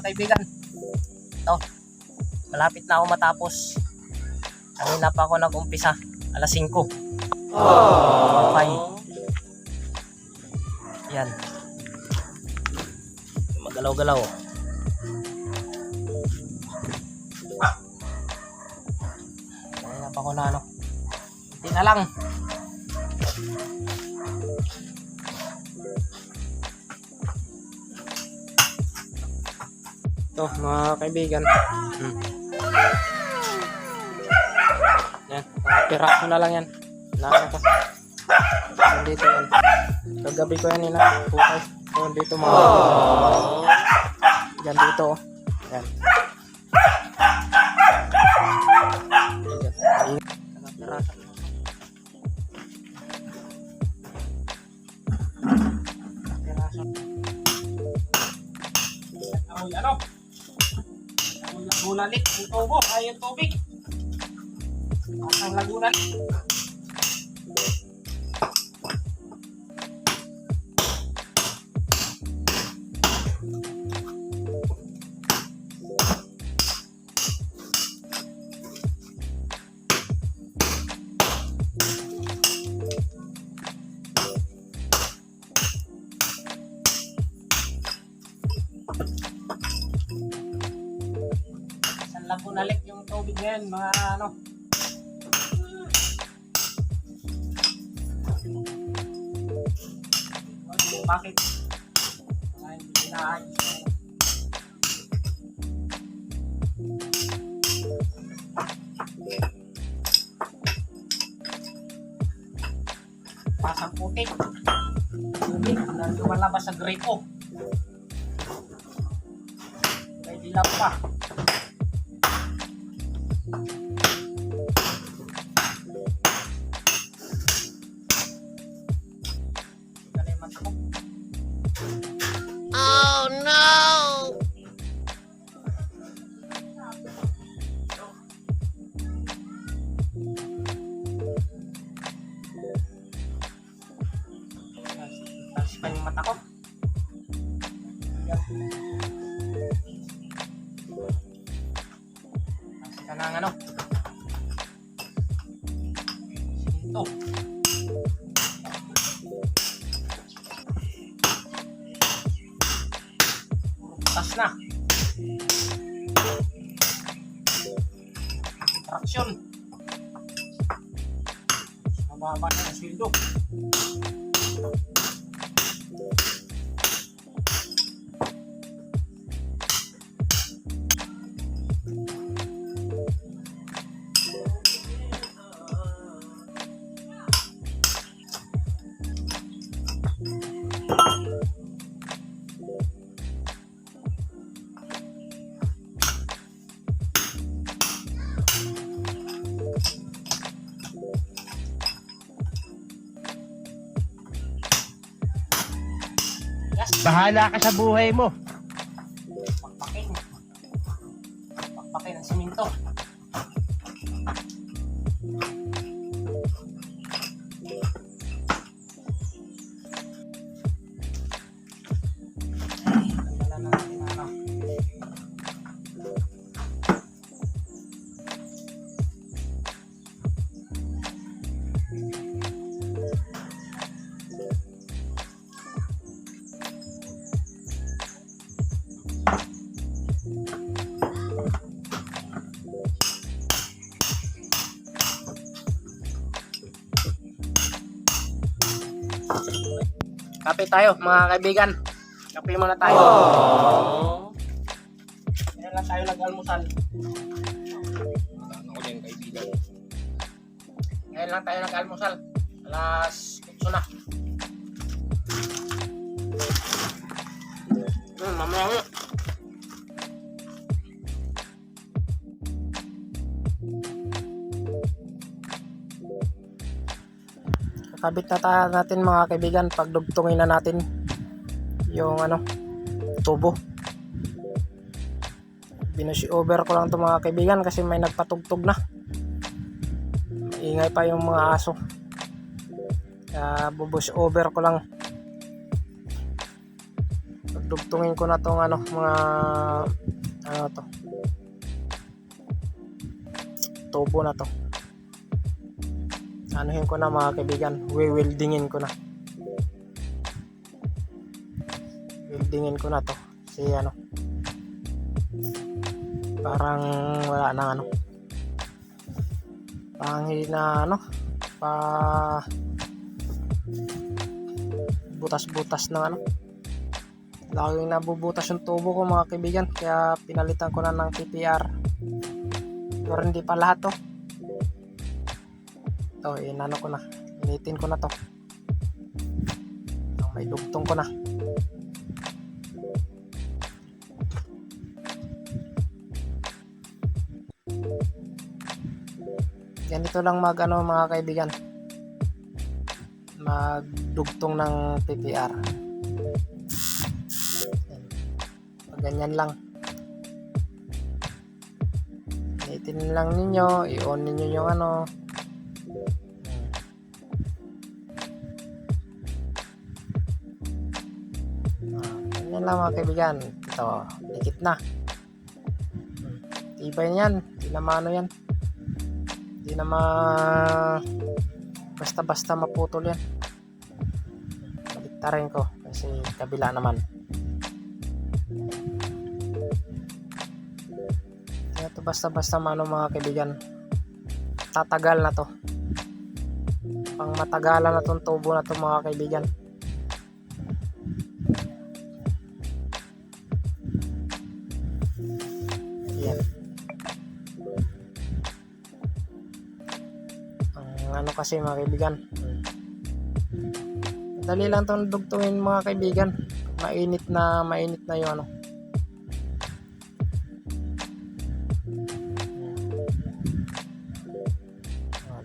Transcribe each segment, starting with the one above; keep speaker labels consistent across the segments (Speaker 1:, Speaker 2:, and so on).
Speaker 1: kaibigan. Ito, malapit na ako matapos. Kanina pa ako nag-umpisa, alas 5. Okay. Yan. Magalaw-galaw. Kanina pa ako na ano. Hindi na lang. Ito mga kaibigan. Yan, piraso na lang yan. Nakaka. Dito yan. Kagabi ko yan pukay. So, dito mga. Yan dito. Yan. Piraso. Piraso. Ano? Lagunalit yung tubo, ay yung tubig. Ang lagunalit. Lagunalit yung tubig ngayon, mga ano. Bakit? Mga hindi naayos. Pasang putik. Tubig na lumalabas sa gripo. May dilaw pa.
Speaker 2: Oh no!
Speaker 1: Tasipan yung mata ko. Tasipan ng ano. Sinto. Tas na. Traction. Mababa na yung sweldo.
Speaker 3: Bahala ka sa buhay mo.
Speaker 1: Pakpakin. Pakpakin ang siminto. Tanggalan na natin ano. Kape tayo mga kaibigan. Kape muna tayo. Ngayon lang tayo nag-almusal.
Speaker 3: Ako din kaibigan.
Speaker 1: Ngayon lang tayo nag-almusal. Alas 8 na. Mamaya mo. Kakabit na natin mga kaibigan. Pagdugtungin na natin yung ano, tubo. Binusi over ko lang to mga kaibigan kasi may nagpatugtog na. Maingay pa yung mga aso. Kaya bubush over ko lang. Dugtungin ko na tong ano, mga ano to, tubo na to. Anuhin ko na mga kaibigan, weldingin ko na. Weldingin ko na to. Kasi ano, parang wala nang ano, panghi na ano, pa butas-butas ng ano. Laging nabubutas yung tubo ko mga kaibigan, kaya pinalitan ko na ng PPR. Pero hindi pa lahat to. Ito, inano ko na, initin ko na to. May dugtong ko na. Ganito lang mag ano mga kaibigan, magdugtong ng PPR. Ganyan lang. Initin lang ninyo, i-on ninyo yung ano. Ganyan lang mga kaibigan. Ito, dikit na. Tibay niyan, hindi na maano yan. Hindi na basta-basta maputol yan. Baliktarin ko kasi kabila naman. Ito basta-basta mano mga kaibigan, tatagal na to, pang matagalan na tong tubo na to mga kaibigan. Yan ang ano kasi mga kaibigan, dali lang tong dugtungin mga kaibigan. Mainit na yung ano.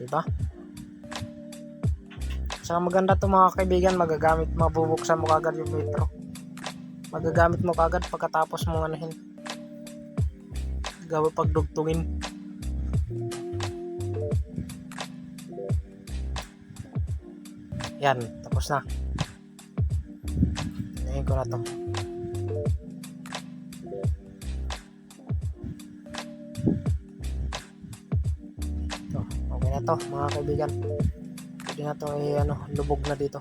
Speaker 1: Diba? Saka maganda to mga kaibigan, mabubuksan mo kagad yung metro. Magagamit mo kagad pagkatapos mo anuhin, gawin pagdugtungin. Yan, tapos na. Ngayon ko na to. Okay na to mga kaibigan, pwede na to ano, lubog na dito.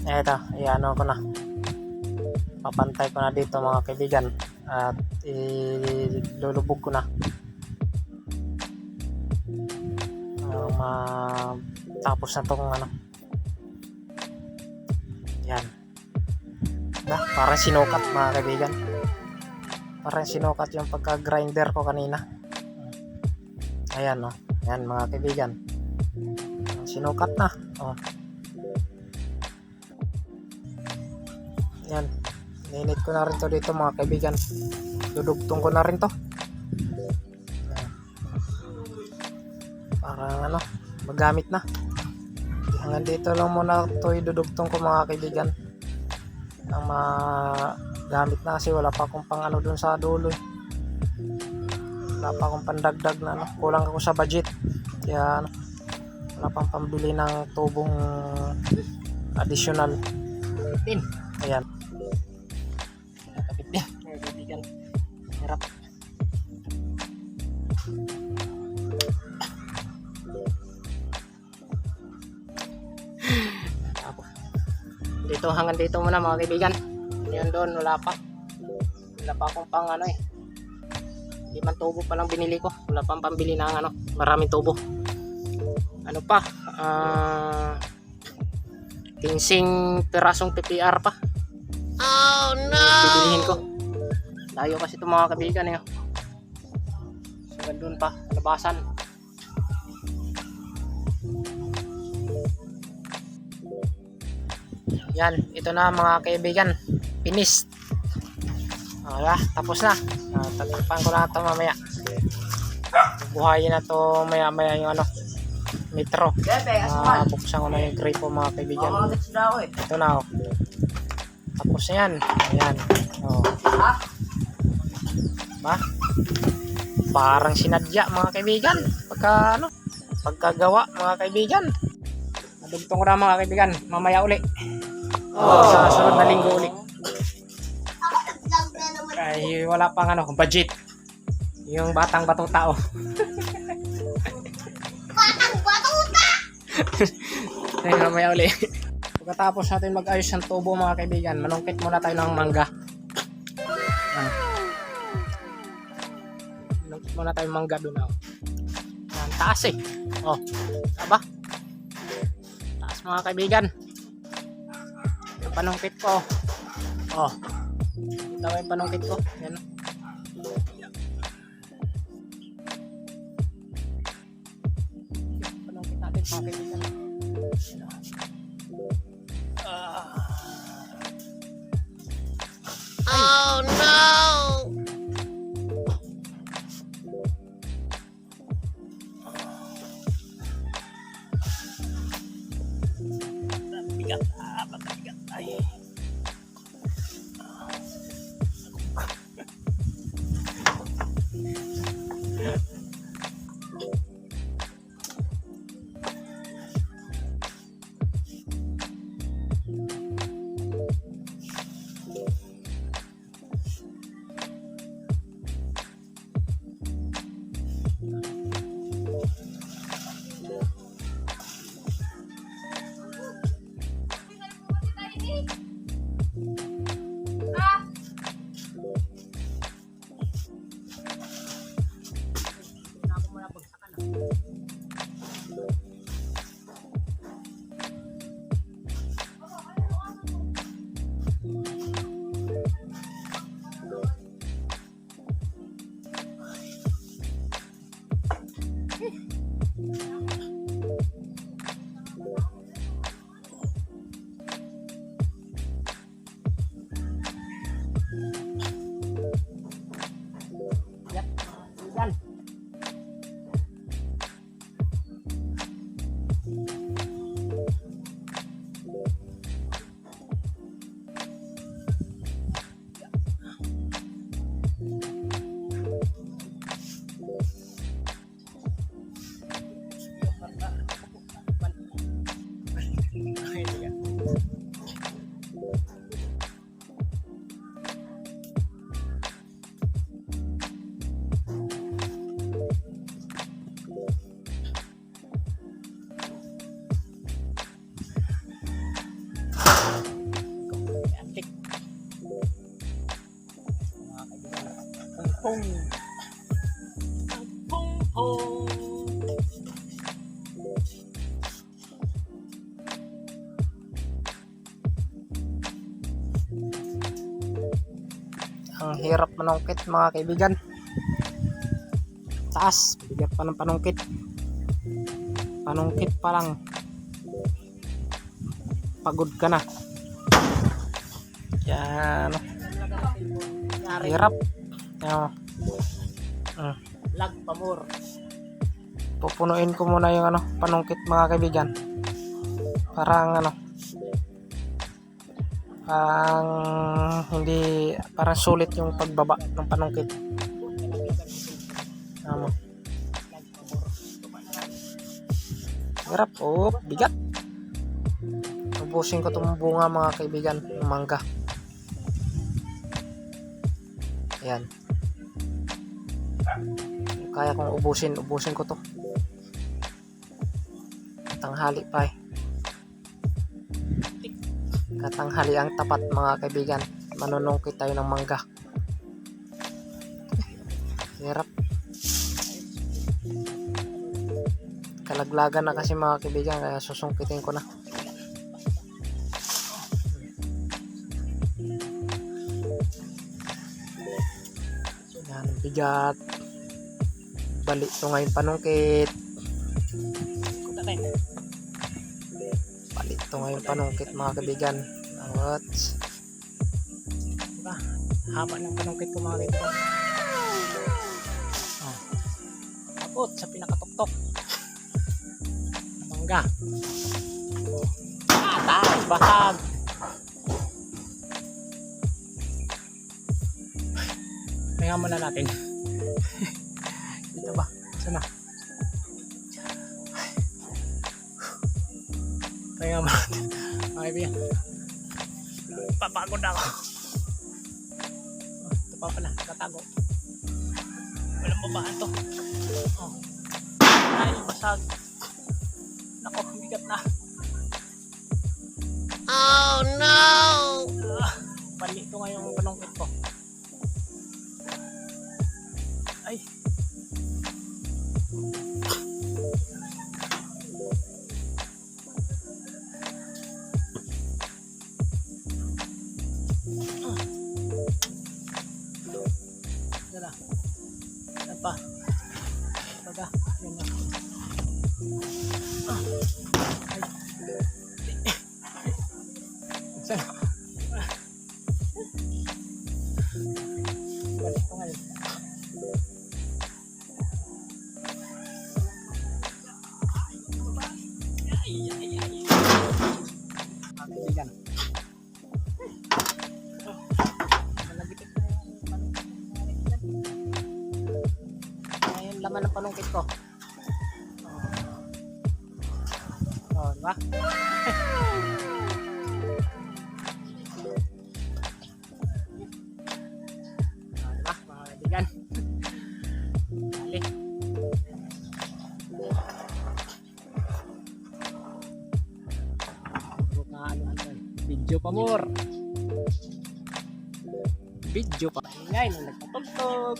Speaker 1: Eto, ano ko na, papantay ko na dito mga kaibigan at ilulubog ko na matapos na tong ano. Yan, parang sinukat mga kaibigan, parang sinukat yung pagka grinder ko kanina. Ayan, yan mga kaibigan, sinukat na. Yan, ninit ko na rin to dito mga kaibigan, dudugtong ko na rin to. Parang ano, magamit na. Hanggang dito lang muna to idudugtong ko mga kaibigan, ang magamit na kasi wala pa akong pang ano dun sa dulo. Wala pa akong pandagdag na ano, kulang ako sa budget, kaya ano, wala pang pambili ng tubong additional. Ayan, nakapit din mga kaibigan, hirap. Dito, hanggang dito muna mga kaibigan. Yan doon, wala pa akong pang ano 5 tubo pa lang binili ko, wala pang pambili ng ano, maraming tubo. Ano pa, 15 pirasong PPR pa. Oh no, bibilihin ko. Layo kasi ito mga kaibigan so doon pa, labasan. Yan, ito na mga kaibigan, finish. Tapos na. Talipan ko na ito mamaya. Buhayin na ito maya yung ano, metro. Buksan ko na yung gripo mga kaibigan. Ito na tapos na yan. Ayan. Ba? Parang sinadya mga kaibigan pagkagawa mga kaibigan. Nadugtong ko na mga kaibigan, mamaya uli. Sa sunod na linggo ulit. Ay, wala pang ano, budget. Yung batang batuta oh.
Speaker 2: Batang batuta!
Speaker 1: Ayun, mamaya uli. Pagkatapos natin mag-ayos ng tubo mga kaibigan, manungkit muna tayo ng mangga. Manungkit muna tayo ng mangga doon. Oh. Yan, taas eh. Oh, aba. Taas mga kaibigan. Yung panungkit ko. Oh. Ito yung panungkit ko. Yan. Panungkit natin mga kaibigan.
Speaker 2: Oh no!
Speaker 1: Bigat. Bigat. Ay. Yan. Pong. Pong. Ang hirap manungkit mga kaibigan. Taas, bigat pa ng panungkit. Panungkit pa lang. Pagod ka na. Yan. Hirap.
Speaker 3: Lag pamor.
Speaker 1: Pupunuin ko muna yung panungkit mga kaibigan. Parang hindi parang sulit yung pagbaba ng panungkit. Hirap. Oh, bigat. Ubusin ko itong bunga mga kaibigan, yung mangga. Ayan. Kaya kong ubusin ko to. Tanghali pa eh. Katanghali ang tapat mga kaibigan. Manunungkit tayo ng mangga. Hirap. Kalaglagan na kasi mga kaibigan, kaya susungkitin ko na. Yan, bigat. Balik to ngayon panungkit. Balik to ngayon panungkit mga kaibigan. Awat. Diba? Haba ng panungkit ko mga kaibigan. Abot sa pinakatuktok. Mangga. Taas, basag. Tingnan muna natin. Dito ba? Sana. Tingnan muna natin. Okay, biyan. Napapagod ako. Ito pa pala, nakatago. Walang babaan to. Oh. Ay, basag. Nako, bigat na.
Speaker 2: Oh no!
Speaker 1: Bali ito nga yung panungkit ko. Ay. Dala. Yan pa. Baga. Yan na. Ay. Sana. Balik ko ngayon. Kaibigan. Malagipit na yung panungkit. Ayan laman ng panungkit ko. Oh, diba? Diba, mga kaibigan? Dali. Video pa more. Video pa. Ingay nung nagpatugtog.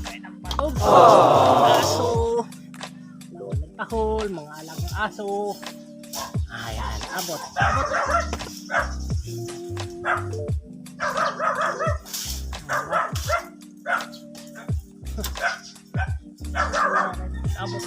Speaker 1: Ay, nagpatog. Aso. Nagtahol. Mga alagang aso. Ayan. Abot. Abot.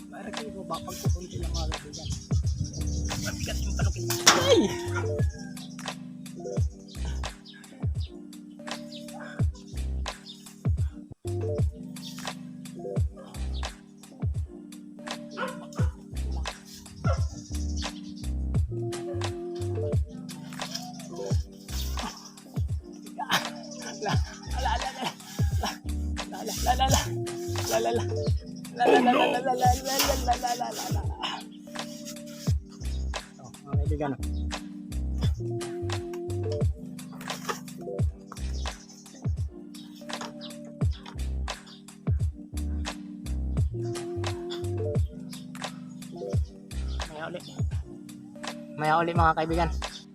Speaker 1: Parang kayo ba pagkukunti lang mga kaibigan? Mabigat yung panukit. Ay! Mga kaibigan. Maya uli mga kaibigan.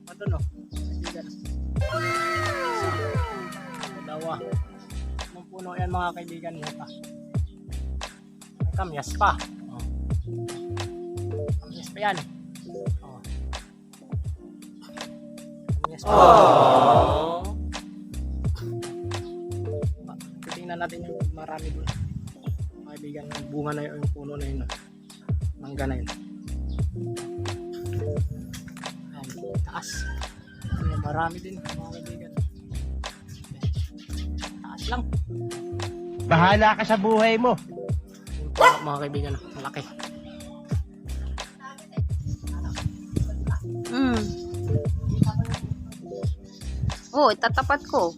Speaker 1: Ito no, kaibigan. Isa, dalawa. Ang puno yan mga kaibigan. May kamyas pa. Oh. Kamyas pa yan. Oh. Kamyas pa. Oh. Titingnan natin yung marami doon. Mga kaibigan, yung bunga na yun, yung puno na yun. Mangga na yun. Taas. Ayan, marami din mga kaibigan. Taas lang.
Speaker 3: Bahala ka sa buhay mo.
Speaker 1: Yung mga kaibigan, malaki.
Speaker 4: Oh, itatapat ko.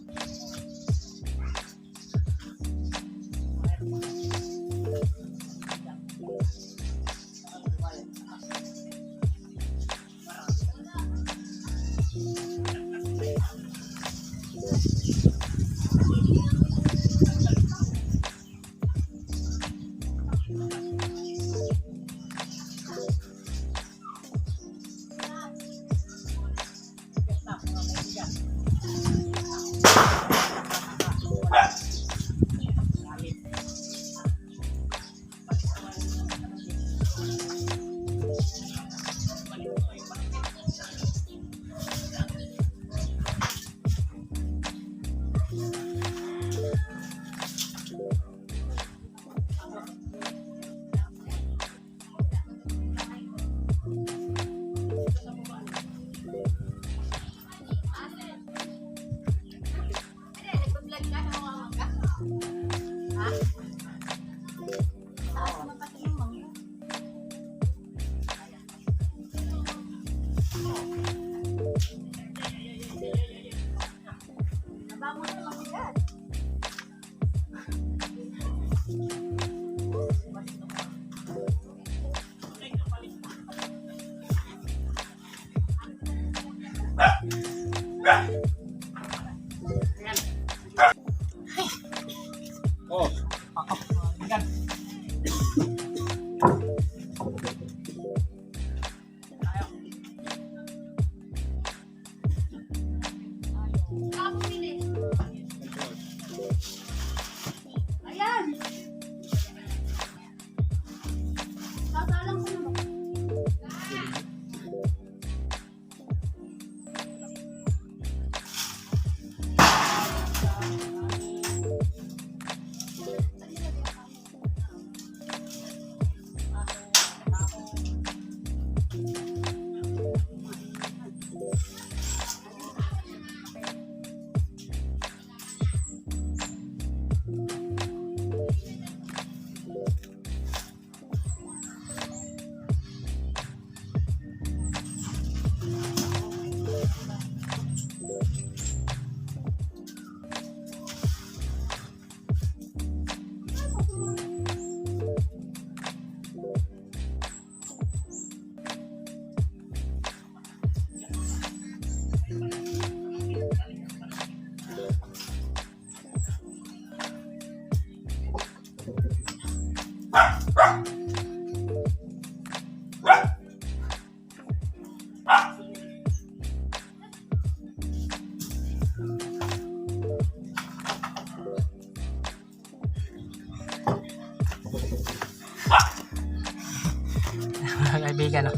Speaker 1: Mga kaibigan, oh.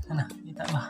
Speaker 1: Ano, kita ba?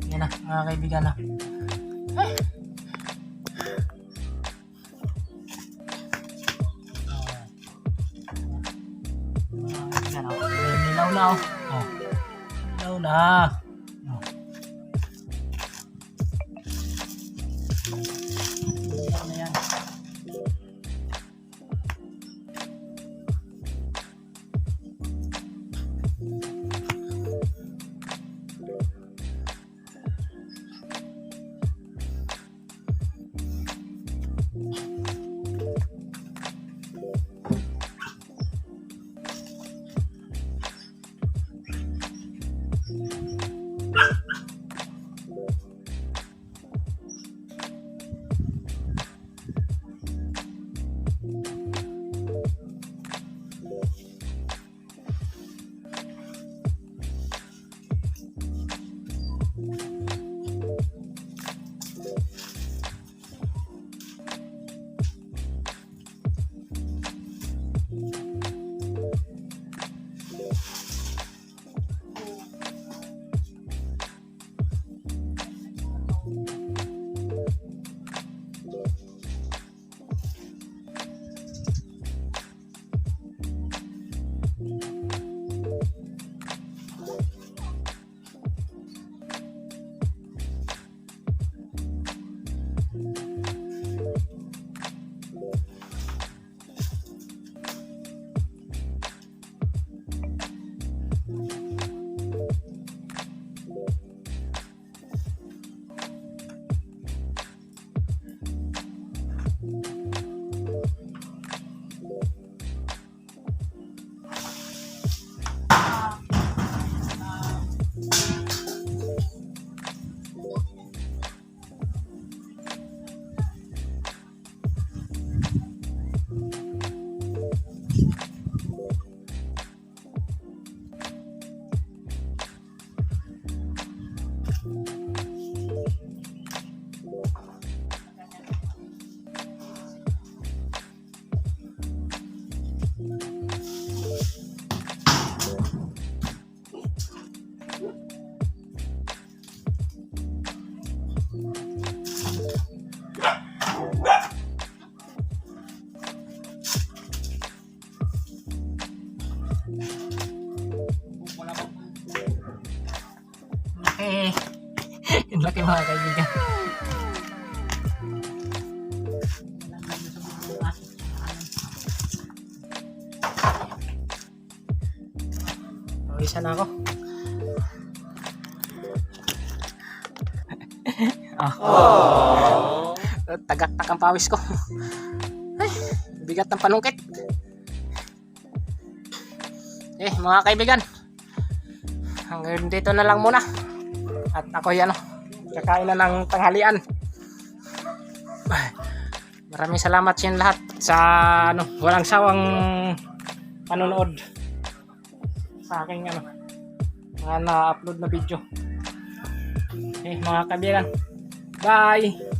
Speaker 1: Yan na, mga kaibigan, na. Nilaw na, oh. Oh. Nilaw na. Oh. Nilaw na yan. Yun laki mga kaibigan. Isa na ako. Oh. Tagaktak ang pawis ko. Ay, bigat ng panungkit. Mga kaibigan, hanggang dito na lang muna. At ako yan, kakain na ng tanghalian. Ay, maraming salamat sa inyo lahat sa walang sawang panonood sa aking mga na-upload na video. Okay, mga kaibigan. Bye!